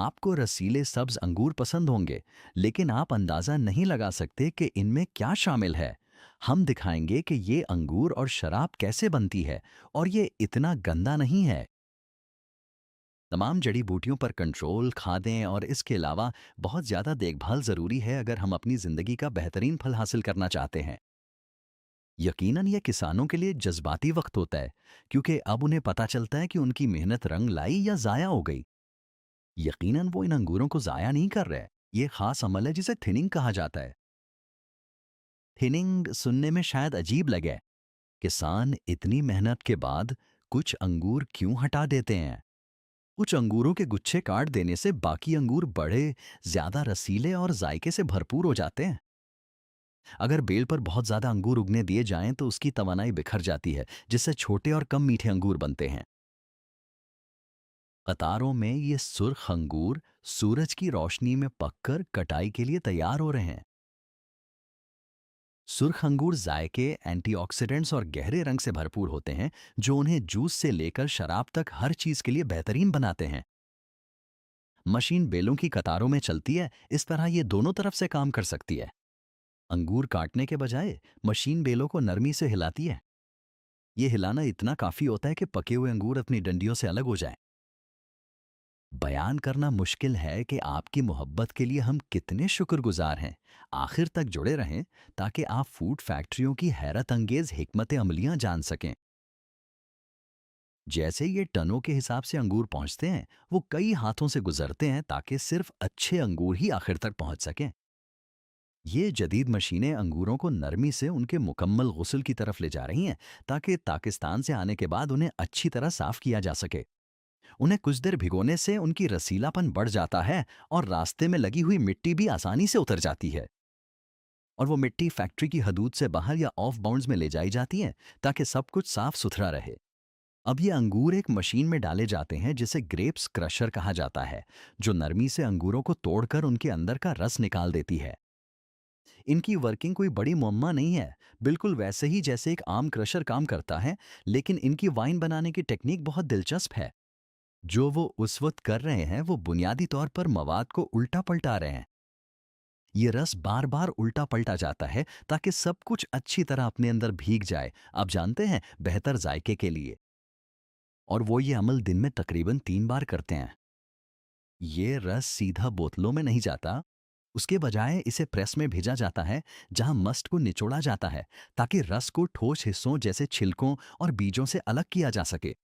आपको रसीले सब्ज अंगूर पसंद होंगे, लेकिन आप अंदाजा नहीं लगा सकते कि इनमें क्या शामिल है। हम दिखाएंगे कि ये अंगूर और शराब कैसे बनती है, और ये इतना गंदा नहीं है। तमाम जड़ी बूटियों पर कंट्रोल, खादें और इसके अलावा बहुत ज़्यादा देखभाल ज़रूरी है अगर हम अपनी ज़िंदगी का बेहतरीन फल हासिल करना चाहते हैं। यकीनन ये किसानों के लिए जज्बाती वक्त होता है, क्योंकि अब उन्हें पता चलता है कि उनकी मेहनत रंग लाई या ज़ाया हो गई। यकीनन वो इन अंगूरों को ज़ाया नहीं कर रहे। ये खास अमल है जिसे थिनिंग कहा जाता है। थिनिंग सुनने में शायद अजीब लगे। किसान इतनी मेहनत के बाद कुछ अंगूर क्यों हटा देते हैं? कुछ अंगूरों के गुच्छे काट देने से बाकी अंगूर बड़े, ज्यादा रसीले और जायके से भरपूर हो जाते हैं। अगर बेल पर बहुत ज्यादा अंगूर उगने दिए जाएं तो उसकी तवानाई बिखर जाती है, जिससे छोटे और कम मीठे अंगूर बनते हैं। कतारों में ये सुर्ख अंगूर सूरज की रोशनी में पककर कटाई के लिए तैयार हो रहे हैं। सुर्ख अंगूर जायके, एंटीऑक्सीडेंट्स और गहरे रंग से भरपूर होते हैं, जो उन्हें जूस से लेकर शराब तक हर चीज के लिए बेहतरीन बनाते हैं। मशीन बेलों की कतारों में चलती है, इस तरह ये दोनों तरफ से काम कर सकती है। अंगूर काटने के बजाय मशीन बेलों को नरमी से हिलाती है। ये हिलाना इतना काफी होता है कि पके हुए अंगूर अपनी डंडियों से अलग हो जाएं। बयान करना मुश्किल है कि आपकी मोहब्बत के लिए हम कितने शुक्रगुजार हैं। आखिर तक जुड़े रहें ताकि आप फूड फैक्ट्रियों की हैरत अंगेज हिकमत अमलियां जान सकें। जैसे ये टनों के हिसाब से अंगूर पहुंचते हैं, वो कई हाथों से गुजरते हैं ताकि सिर्फ अच्छे अंगूर ही आखिर तक पहुंच सकें। ये जदीद मशीनें अंगूरों को नरमी से उनके मुकम्मल गुस्ल की तरफ ले जा रही हैं, ताकि पाकिस्तान से आने के बाद उन्हें अच्छी तरह साफ किया जा सके। उन्हें कुछ देर भिगोने से उनकी रसीलापन बढ़ जाता है और रास्ते में लगी हुई मिट्टी भी आसानी से उतर जाती है। और वो मिट्टी फैक्ट्री की हदूद से बाहर या ऑफ बाउंड्स में ले जाई जाती है, ताकि सब कुछ साफ सुथरा रहे। अब ये अंगूर एक मशीन में डाले जाते हैं जिसे ग्रेप्स क्रशर कहा जाता है, जो नरमी से अंगूरों को तोड़कर उनके अंदर का रस निकाल देती है। इनकी वर्किंग कोई बड़ी मुअम्मा नहीं है, बिल्कुल वैसे ही जैसे एक आम क्रशर काम करता है, लेकिन इनकी वाइन बनाने की टेक्निक बहुत दिलचस्प है। जो वो उस वक्त कर रहे हैं वो बुनियादी तौर पर मवाद को उल्टा पलटा रहे हैं। ये रस बार बार उल्टा पलटा जाता है ताकि सब कुछ अच्छी तरह अपने अंदर भीग जाए, आप जानते हैं, बेहतर जायके के लिए। और वो ये अमल दिन में तकरीबन 3 बार करते हैं। ये रस सीधा बोतलों में नहीं जाता, उसके बजाय इसे प्रेस में भेजा जाता है, जहां मस्ट को निचोड़ा जाता है, ताकि रस को ठोस हिस्सों जैसे छिलकों और बीजों से अलग किया जा सके।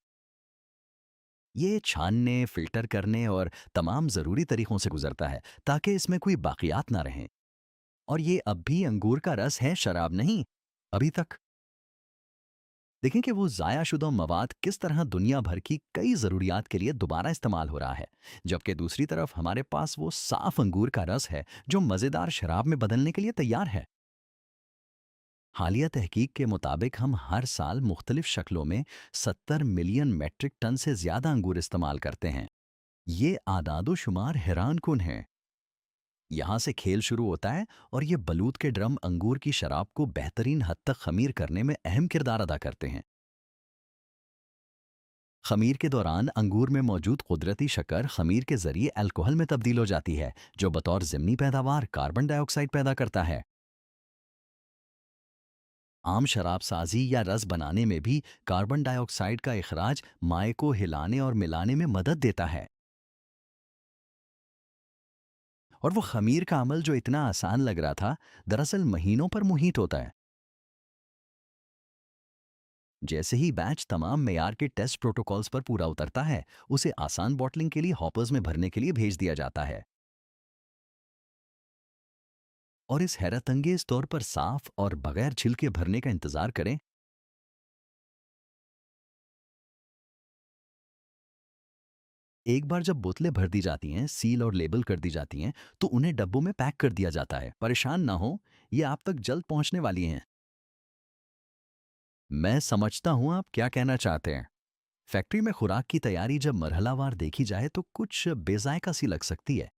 ये छानने, फिल्टर करने और तमाम ज़रूरी तरीकों से गुजरता है, ताकि इसमें कोई बाकियात ना रहें। और ये अब भी अंगूर का रस है, शराब नहीं। अभी तक देखें कि वो ज़ायाशुदा मवाद किस तरह दुनिया भर की कई ज़रूरियात के लिए दोबारा इस्तेमाल हो रहा है, जबकि दूसरी तरफ हमारे पास वो साफ अंगूर का रस है जो मज़ेदार शराब में बदलने के लिए तैयार है। हालिया तहकीक के मुताबिक हम हर साल मुख्तलिफ शक्लों में 70 मिलियन मेट्रिक टन से ज़्यादा अंगूर इस्तेमाल करते हैं। ये आदादो शुमार हैरान कुन है। यहाँ से खेल शुरू होता है, और ये बलूत के ड्रम अंगूर की शराब को बेहतरीन हद तक खमीर करने में अहम किरदार अदा करते हैं। खमीर के दौरान अंगूर में मौजूद कुदरती शक्कर खमीर के जरिए अल्कोहल में तब्दील हो जाती है, जो बतौर ज़िमनी पैदावार कार्बन डाइऑक्साइड पैदा करता है। आम शराब साजी या रस बनाने में भी कार्बन डाइऑक्साइड का इखराज माए को हिलाने और मिलाने में मदद देता है। और वो खमीर का अमल जो इतना आसान लग रहा था, दरअसल महीनों पर मुहित होता है। जैसे ही बैच तमाम मेयार के टेस्ट प्रोटोकॉल्स पर पूरा उतरता है, उसे आसान बॉटलिंग के लिए हॉपर्स में भरने के लिए भेज दिया जाता है। और इस हैरत अंगेज तौर पर साफ और बगैर छिलके भरने का इंतजार करें। एक बार जब बोतलें भर दी जाती हैं, सील और लेबल कर दी जाती हैं, तो उन्हें डब्बों में पैक कर दिया जाता है। परेशान ना हो, ये आप तक जल्द पहुंचने वाली हैं। मैं समझता हूं आप क्या कहना चाहते हैं। फैक्ट्री में खुराक की तैयारी जब मरहलावार देखी जाए तो कुछ बेजायका सी लग सकती है,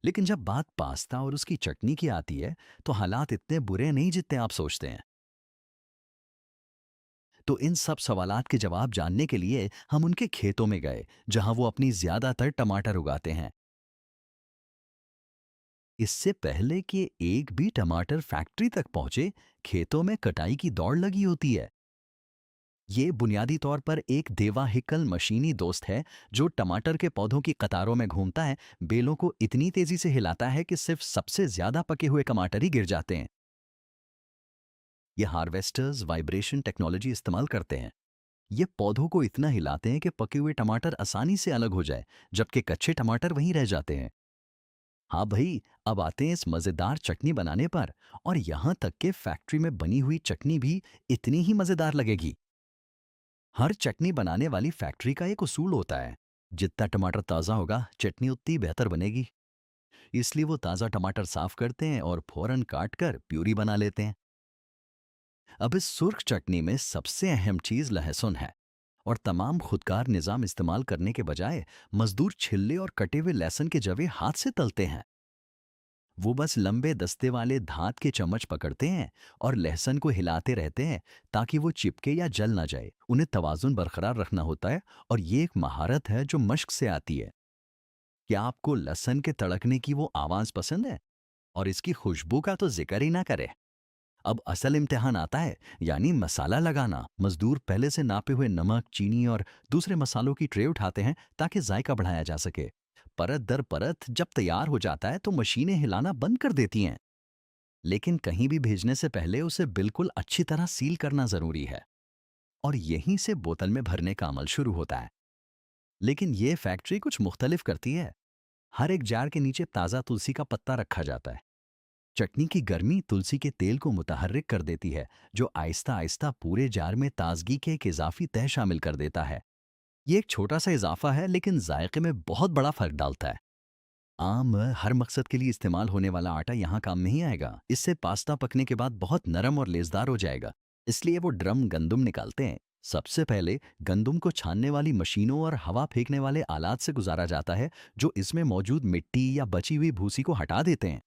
लेकिन जब बात पास्ता और उसकी चटनी की आती है, तो हालात इतने बुरे नहीं जितने आप सोचते हैं। तो इन सब सवालात के जवाब जानने के लिए हम उनके खेतों में गए, जहां वो अपनी ज्यादातर टमाटर उगाते हैं। इससे पहले कि एक भी टमाटर फैक्ट्री तक पहुंचे, खेतों में कटाई की दौड़ लगी होती है। ये बुनियादी तौर पर एक देवाहिकल मशीनी दोस्त है जो टमाटर के पौधों की कतारों में घूमता है, बेलों को इतनी तेजी से हिलाता है कि सिर्फ सबसे ज्यादा पके हुए टमाटर ही गिर जाते हैं। ये हार्वेस्टर्स वाइब्रेशन टेक्नोलॉजी इस्तेमाल करते हैं। ये पौधों को इतना हिलाते हैं कि पके हुए टमाटर आसानी से अलग हो जाए, जबकि कच्चे टमाटर वहीं रह जाते हैं। हाँ भाई, अब आते हैं इस मज़ेदार चटनी बनाने पर। और यहाँ तक कि फैक्ट्री में बनी हुई चटनी भी इतनी ही मज़ेदार लगेगी। हर चटनी बनाने वाली फैक्ट्री का एक उसूल होता है। जितना टमाटर ताज़ा होगा, चटनी उतनी बेहतर बनेगी। इसलिए वो ताज़ा टमाटर साफ करते हैं और फौरन काट कर प्यूरी बना लेते हैं। अब इस सुर्ख चटनी में सबसे अहम चीज़ लहसुन है। और तमाम खुदकार निज़ाम इस्तेमाल करने के बजाय मजदूर छिल्ले और कटे हुए लहसुन के जवे हाथ से तलते हैं। वो बस लंबे दस्ते वाले धात के चम्मच पकड़ते हैं और लहसुन को हिलाते रहते हैं ताकि वो चिपके या जल ना जाए। उन्हें तवाजुन बरकरार रखना होता है और ये एक महारत है जो मश्क से आती है। क्या आपको लहसुन के तड़कने की वो आवाज़ पसंद है? और इसकी खुशबू का तो जिक्र ही ना करें। अब असल इम्तिहान आता है, यानी मसाला लगाना। मजदूर पहले से नापे हुए नमक, चीनी और दूसरे मसालों की ट्रे उठाते हैं ताकि जायका बढ़ाया जा सके। परत दर परत जब तैयार हो जाता है तो मशीनें हिलाना बंद कर देती हैं। लेकिन कहीं भी भेजने से पहले उसे बिल्कुल अच्छी तरह सील करना जरूरी है। और यहीं से बोतल में भरने का अमल शुरू होता है। लेकिन यह फैक्ट्री कुछ मुख्तलिफ करती है। हर एक जार के नीचे ताज़ा तुलसी का पत्ता रखा जाता है। चटनी की गर्मी तुलसी के तेल को मुतहर्रिक कर देती है, जो आहिस्ता आहिस्ता पूरे जार में ताजगी के एक इजाफी तह शामिल कर देता है। ये एक छोटा सा इजाफा है, लेकिन जायके में बहुत बड़ा फर्क डालता है। आम हर मकसद के लिए इस्तेमाल होने वाला आटा यहाँ काम नहीं आएगा। इससे पास्ता पकने के बाद बहुत नरम और लेजदार हो जाएगा। इसलिए वो ड्रम गंदुम निकालते हैं। सबसे पहले गंदुम को छानने वाली मशीनों और हवा फेंकने वाले आलात से गुजारा जाता है, जो इसमें मौजूद मिट्टी या बची हुई भूसी को हटा देते हैं।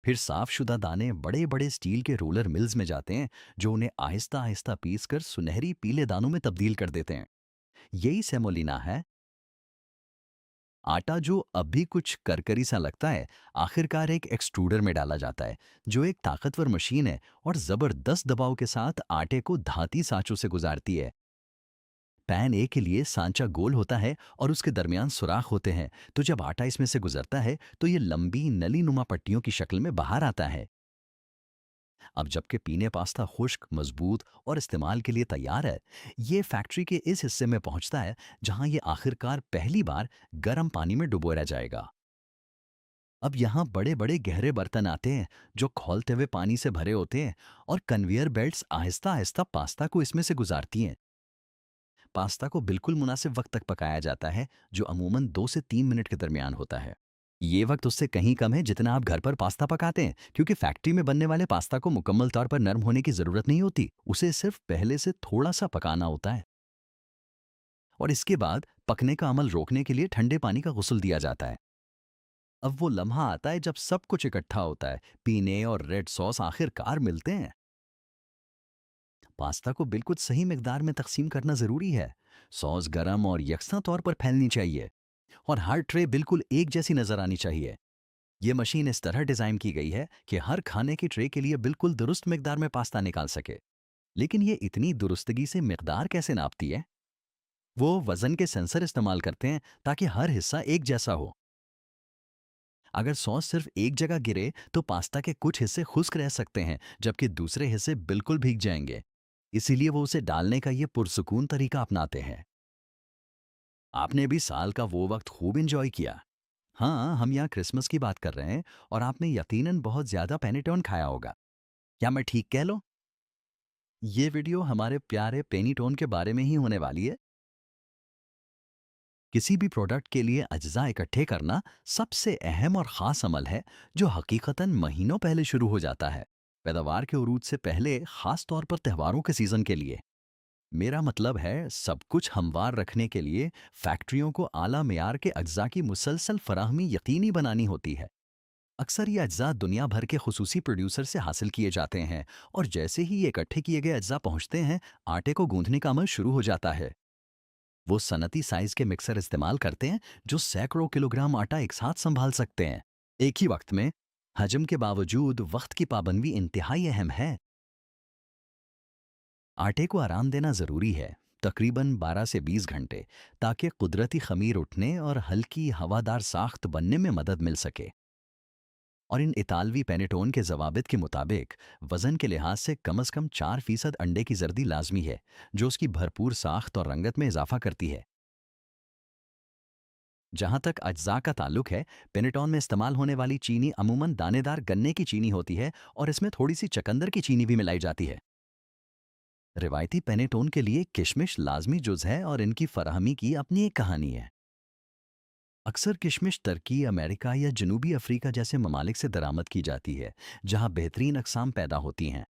फिर साफ-शुदा दाने बड़े-बड़े स्टील के रोलर मिल्स में जाते हैं, जो उन्हें आहिस्ता-आहिस्ता पीसकर सुनहरी पीले दानों में तब्दील कर देते हैं। यही सेमोलिना है। आटा जो अब भी कुछ करकरी सा लगता है, आखिरकार एक एक्सट्रूडर में डाला जाता है, जो एक ताकतवर मशीन है और ज़बरदस्त दबाव के साथ आटे को धाती सांचों से गुजारती है। पैन ए के लिए सांचा गोल होता है और उसके दरमियान सुराख होते हैं, तो जब आटा इसमें से गुजरता है तो ये लंबी नली नुमा पट्टियों की शक्ल में बाहर आता है। अब जबकि पीने पास्ता खुश्क, मजबूत और इस्तेमाल के लिए तैयार है, ये फैक्ट्री के इस हिस्से में पहुंचता है जहां ये आखिरकार पहली बार गर्म पानी में डुबोया जाएगा। अब यहाँ बड़े बड़े गहरे बर्तन आते हैं जो खौलते हुए पानी से भरे होते हैं, और conveyor belts Aahista Aahista pasta को इसमें से गुजारती हैं। पास्ता को बिल्कुल मुनासिब वक्त तक पकाया जाता है, जो अमूमन 2 से 3 मिनट के दरमियान होता है। ये वक्त उससे कहीं कम है जितना आप घर पर पास्ता पकाते हैं, क्योंकि फैक्ट्री में बनने वाले पास्ता को मुकम्मल तौर पर नरम होने की ज़रूरत नहीं होती। उसे सिर्फ पहले से थोड़ा सा पकाना होता है। और इसके बाद पकने का अमल रोकने के लिए ठंडे पानी का गुस्ल दिया जाता है। अब वो लम्हा आता है जब सब कुछ इकट्ठा होता है। पीने और रेड सॉस आखिरकार मिलते हैं। पास्ता को बिल्कुल सही मिकदार में तकसीम करना ज़रूरी है। सॉस गरम और यकसा तौर पर फैलनी चाहिए, और हर ट्रे बिल्कुल एक जैसी नज़र आनी चाहिए। ये मशीन इस तरह डिज़ाइन की गई है कि हर खाने की ट्रे के लिए बिल्कुल दुरुस्त मिकदार में पास्ता निकाल सके। लेकिन ये इतनी दुरुस्तगी से मिकदार कैसे नापती है? वो वज़न के सेंसर इस्तेमाल करते हैं ताकि हर हिस्सा एक जैसा हो। अगर सॉस सिर्फ एक जगह गिरे तो पास्ता के कुछ हिस्से खुश्क रह सकते हैं, जबकि दूसरे हिस्से बिल्कुल भीग जाएंगे। इसीलिए वो उसे डालने का ये पुरसुकून तरीका अपनाते हैं। आपने भी साल का वो वक्त खूब एंजॉय किया। हाँ, हम यहाँ क्रिसमस की बात कर रहे हैं, और आपने यकीनन बहुत ज़्यादा पेनीटोन खाया होगा। क्या मैं ठीक कह लूँ? ये वीडियो हमारे प्यारे पेनीटोन के बारे में ही होने वाली है। किसी भी प्रोडक्ट के लिए अज्जा इकट्ठे करना सबसे अहम और ख़ास अमल है, जो हकीकतन महीनों पहले शुरू हो जाता है। पैदावार के उरूज से पहले, ख़ास तौर पर त्योहारों के सीज़न के लिए। मेरा मतलब है, सब कुछ हमवार रखने के लिए फैक्ट्रियों को आला मेयार के अज्जा की मुसलसल फराहमी यकीनी बनानी होती है। अक्सर ये अज्जा दुनिया भर के खुसूसी प्रोड्यूसर से हासिल किए जाते हैं, और जैसे ही ये इकट्ठे किए गए अज्जा पहुंचते हैं, आटे को गूंथने का अमल शुरू हो जाता है। वो सनती साइज के मिक्सर इस्तेमाल करते हैं जो सैकड़ों किलोग्राम आटा एक साथ संभाल सकते हैं। एक ही वक्त में हजम के बावजूद वक्त की पाबंदी इंतहाई अहम है। आटे को आराम देना ज़रूरी है, तकरीबन 12 से 20 घंटे, ताकि कुदरती खमीर उठने और हल्की हवादार साख्त बनने में मदद मिल सके। और इन इतालवी पेनेटोन के जवाबित के मुताबिक वज़न के लिहाज से कम 4% अंडे की जर्दी लाजमी है, जो उसकी भरपूर साख्त और रंगत में इजाफा करती है। जहाँ तक अज्जा का ताल्लुक है, पेनेटोन में इस्तेमाल होने वाली चीनी अमूमन दानेदार गन्ने की चीनी होती है और इसमें थोड़ी सी चकंदर की चीनी भी मिलाई जाती है। रिवायती पेनेटोन के लिए किशमिश लाजमी जुज है और इनकी फराहमी की अपनी एक कहानी है। अक्सर किशमिश तुर्की, अमेरिका या जनूबी अफ्रीका जैसे ममालिक से दरामद की जाती है, जहाँ बेहतरीन अकसाम पैदा होती हैं।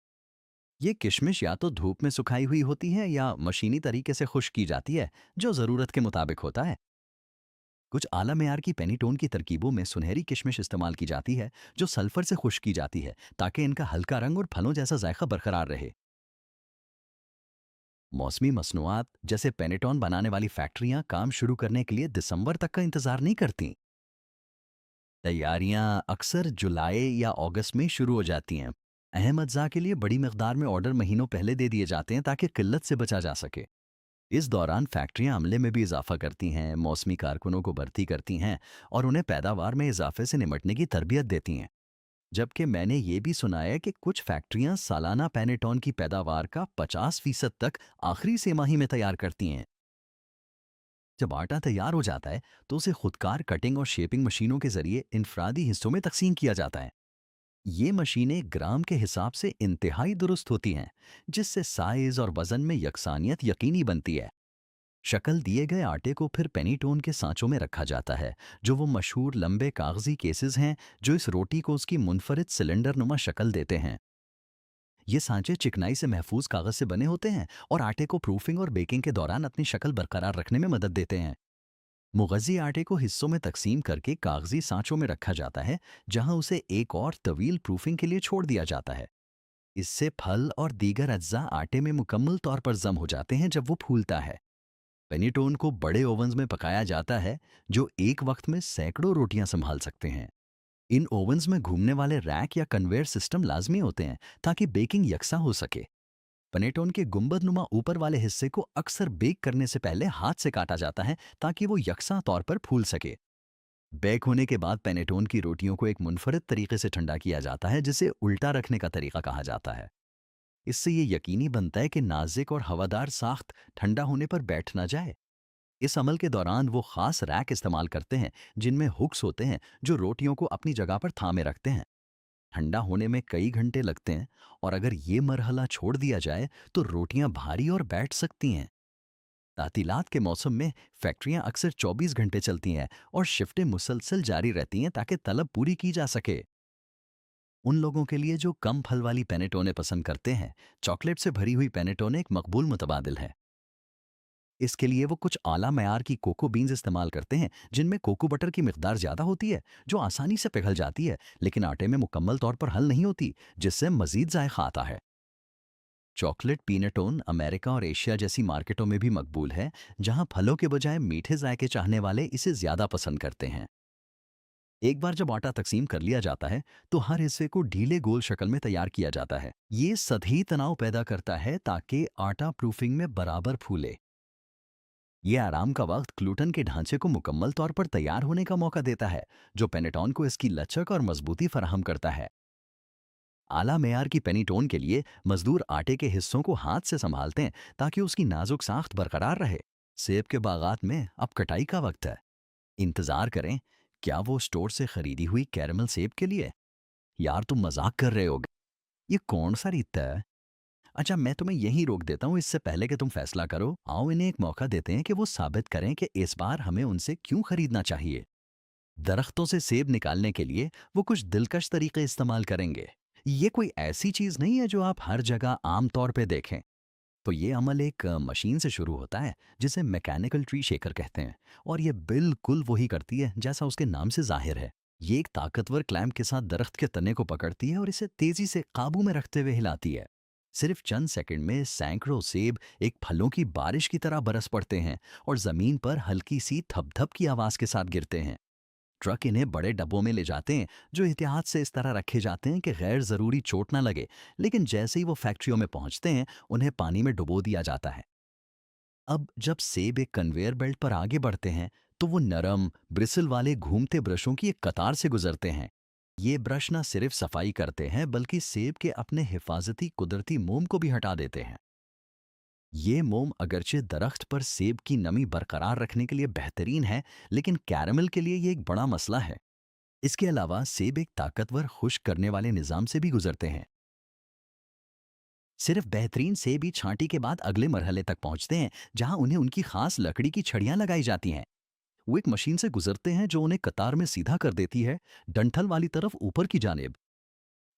ये किशमिश या तो धूप में सुखाई हुई होती है या मशीनी तरीके से खुश्क की जाती है, जो ज़रूरत के मुताबिक होता है। कुछ आला मेयार की पेनीटोन की तरकीबों में सुनहरी किशमिश इस्तेमाल की जाती है, जो सल्फर से खुश्क की जाती है, ताकि इनका हल्का रंग और फलों जैसा जायका बरकरार रहे। मौसमी मसनूआत जैसे पेनेटॉन बनाने वाली फैक्ट्रियां काम शुरू करने के लिए दिसंबर तक का इंतजार नहीं करती। तैयारियां अक्सर जुलाई या अगस्त में शुरू हो जाती हैं। अहम अज्जा के लिए बड़ी मकदार में ऑर्डर महीनों पहले दे दिए जाते हैं, ताकि किल्लत से बचा जा सके। इस दौरान फैक्ट्रियां अमले में भी इजाफा करती हैं, मौसमी कारकुनों को भर्ती करती हैं और उन्हें पैदावार में इजाफे से निमटने की तरबियत देती हैं। जबकि मैंने ये भी सुना है कि कुछ फैक्ट्रियां सालाना पेनेटॉन की पैदावार का 50% तक आखिरी सेमाही में तैयार करती हैं। जब आटा तैयार हो जाता है, तो उसे खुदकार कटिंग और शेपिंग मशीनों के जरिए इनफरादी हिस्सों में तकसीम किया जाता है। ये मशीनें ग्राम के हिसाब से इंतहाई दुरुस्त होती हैं, जिससे साइज और वजन में यकसानियत यकीनी बनती है। शक्ल दिए गए आटे को फिर पेनीटोन के सांचों में रखा जाता है, जो वो मशहूर लंबे कागजी केसेस हैं, जो इस रोटी को उसकी मुनफरिद सिलेंडर नुमा शक्ल देते हैं। ये सांचे चिकनाई से महफूज कागज से बने होते हैं और आटे को प्रूफिंग और बेकिंग के दौरान अपनी शक्ल बरकरार रखने में मदद देते हैं। मुगज़ी आटे को हिस्सों में तकसीम करके कागजी सांचों में रखा जाता है, जहां उसे एक और तवील प्रूफिंग के लिए छोड़ दिया जाता है। इससे फल और दीगर अज्जा आटे में मुकम्मल तौर पर जम हो जाते हैं जब वो फूलता है। पेनीटोन को बड़े ओवन्स में पकाया जाता है, जो एक वक्त में सैकड़ों रोटियां संभाल सकते हैं। इन ओवन्स में घूमने वाले रैक या कन्वेयर सिस्टम लाजमी होते हैं, ताकि बेकिंग यकसा हो सके। पनेटोन के गुंबदनुमा ऊपर वाले हिस्से को अक्सर बेक करने से पहले हाथ से काटा जाता है, ताकि वो यकसा तौर पर फूल सके। बेक होने के बाद पेनेटोन की रोटियों को एक मुनफरद तरीके से ठंडा किया जाता है, जिसे उल्टा रखने का तरीका कहा जाता है। इससे ये यकीनी बनता है कि नाजुक और हवादार साख्त ठंडा होने पर बैठ ना जाए। इस अमल के दौरान वो खास रैक इस्तेमाल करते हैं, जिनमें हुक्स होते हैं, जो रोटियों को अपनी जगह पर थामे रखते हैं। ठंडा होने में कई घंटे लगते हैं, और अगर ये मरहला छोड़ दिया जाए तो रोटियां भारी और बैठ सकती हैं। तातीलात के मौसम में फैक्ट्रियां अक्सर 24 घंटे चलती हैं और शिफ्टें मुसलसल जारी रहती हैं, ताकि तलब पूरी की जा सके। उन लोगों के लिए जो कम फल वाली पेनेटोने पसंद करते हैं, चॉकलेट से भरी हुई पेनेटोने एक मकबूल मुतबादिल है। इसके लिए वो कुछ आला मयार की कोको बीन्स इस्तेमाल करते हैं, जिनमें कोको बटर की मिकदार ज़्यादा होती है, जो आसानी से पिघल जाती है, लेकिन आटे में मुकम्मल तौर पर हल नहीं होती, जिससे मज़ीद जायका आता है। चॉकलेट पीनटोन अमेरिका और एशिया जैसी मार्केटों में भी मकबूल है, जहां फलों के बजाय मीठे जायके चाहने वाले इसे ज़्यादा पसंद करते हैं। एक बार जब आटा तकसीम कर लिया जाता है, तो हर हिस्से को ढीले गोल शक्ल में तैयार किया जाता है। ये सतही तनाव पैदा करता है, ताकि आटा प्रूफिंग में बराबर फूले। ये आराम का वक्त ग्लूटन के ढांचे को मुकम्मल तौर पर तैयार होने का मौका देता है, जो पेनेटॉन को इसकी लचक और मजबूती फराहम करता है। आला मेयार की पेनीटोन के लिए मजदूर आटे के हिस्सों को हाथ से संभालते हैं, ताकि उसकी नाजुक साख्त बरकरार रहे। सेब के बागात में अब कटाई का वक्त है। इंतजार करें, क्या वो स्टोर से खरीदी हुई कैरमल सेब के लिए? यार, तुम मजाक कर रहे होगे। ये कौन सा रीता है? अच्छा, मैं तुम्हें यहीं रोक देता हूँ, इससे पहले कि तुम फैसला करो। आओ इन्हें एक मौका देते हैं कि वो साबित करें कि इस बार हमें उनसे क्यों खरीदना चाहिए। दरख्तों से सेब निकालने के लिए वो कुछ दिलकश तरीके इस्तेमाल करेंगे। ये कोई ऐसी चीज नहीं है जो आप हर जगह आम तौर पे देखें। तो ये अमल एक मशीन से शुरू होता है, जिसे मैकेनिकल ट्री शेकर कहते हैं, और ये बिल्कुल वही करती है जैसा उसके नाम से जाहिर है। ये एक ताकतवर क्लैंप के साथ दरख्त के तने को पकड़ती है और इसे तेजी से काबू में रखते हुए हिलाती है। सिर्फ चंद सेकंड में सैकड़ों सेब एक फलों की बारिश की तरह बरस पड़ते हैं और जमीन पर हल्की सी थपथप की आवाज के साथ गिरते हैं। ट्रक इन्हें बड़े डब्बों में ले जाते हैं जो एहतियात से इस तरह रखे जाते हैं कि गैर ज़रूरी चोट ना लगे। लेकिन जैसे ही वो फैक्ट्रियों में पहुंचते हैं, उन्हें पानी में डुबो दिया जाता है। अब जब सेब एक कन्वेयर बेल्ट पर आगे बढ़ते हैं, तो वो नरम ब्रिसल वाले घूमते ब्रशों की एक कतार से गुजरते हैं। ये ब्रश ना सिर्फ सफाई करते हैं, बल्कि सेब के अपने हिफाजती कुदरती मोम को भी हटा देते हैं। ये मोम अगरचे दरख्त पर सेब की नमी बरकरार रखने के लिए बेहतरीन है, लेकिन कैरमल के लिए ये एक बड़ा मसला है। इसके अलावा सेब एक ताकतवर खुश्क करने वाले निज़ाम से भी गुजरते हैं। सिर्फ बेहतरीन सेब ही छांटी के बाद अगले मरहले तक पहुंचते हैं, जहां उन्हें उनकी खास लकड़ी की छड़ियां लगाई जाती हैं। वो एक मशीन से गुजरते हैं जो उन्हें कतार में सीधा कर देती है, डंठल वाली तरफ ऊपर की जानिब।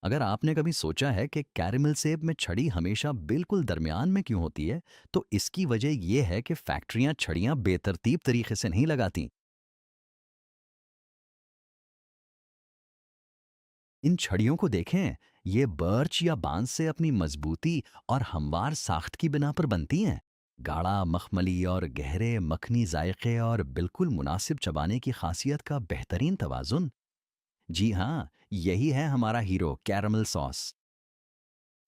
अगर आपने कभी सोचा है कि कैरेमल सेब में छड़ी हमेशा बिल्कुल दरमियान में क्यों होती है, तो इसकी वजह यह है कि फैक्ट्रियां छड़ियां बेतरतीब तरीके से नहीं लगाती। इन छड़ियों को देखें, ये बर्च या बांस से अपनी मजबूती और हमवार साख्त की बिना पर बनती हैं। गाढ़ा मखमली और गहरे मखनी जायके और बिल्कुल मुनासिब चबाने की खासियत का बेहतरीन तवाजुन। जी हाँ, यही है हमारा हीरो कैरमल सॉस।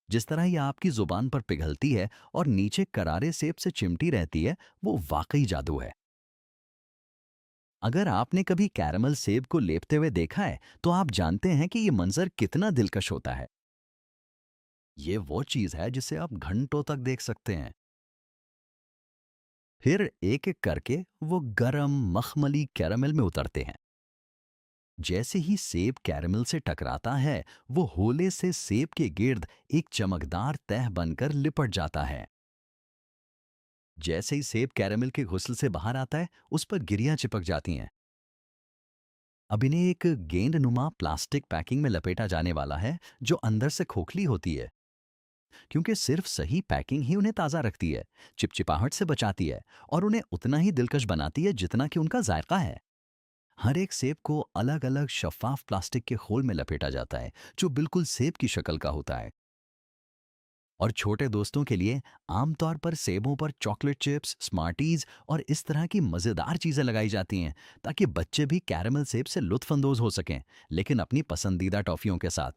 जिस तरह ये आपकी जुबान पर पिघलती है और नीचे करारे सेब से चिमटी रहती है, वो वाकई जादू है। अगर आपने कभी कैरमल सेब को लेपते हुए देखा है, तो आप जानते हैं कि ये मंजर कितना दिलकश होता है। ये वो चीज है जिसे आप घंटों तक देख सकते हैं। फिर एक एक करके वो गरम मखमली कैरमल में उतरते हैं। जैसे ही सेब कैरमल से टकराता है, वो होले से सेब के गिर्द एक चमकदार तह बनकर लिपट जाता है। जैसे ही सेब कैरमल के घुसल से बाहर आता है, उस पर गिरियां चिपक जाती हैं। अब इन्हें एक गेंद-नुमा प्लास्टिक पैकिंग में लपेटा जाने वाला है, जो अंदर से खोखली होती है, क्योंकि सिर्फ सही पैकिंग ही उन्हें ताज़ा रखती है, चिपचिपाहट से बचाती है और उन्हें उतना ही दिलकश बनाती है जितना कि उनका जायका है। हर एक सेब को अलग-अलग शफ़ाफ़ प्लास्टिक के खोल में लपेटा जाता है, जो बिल्कुल सेब की शक्ल का होता है। और छोटे दोस्तों के लिए आमतौर पर सेबों पर चॉकलेट चिप्स, स्मार्टीज और इस तरह की मज़ेदार चीज़ें लगाई जाती हैं, ताकि बच्चे भी कैरमल सेब से लुत्फ़ अंदोज़ हो सकें, लेकिन अपनी पसंदीदा टॉफ़ियों के साथ।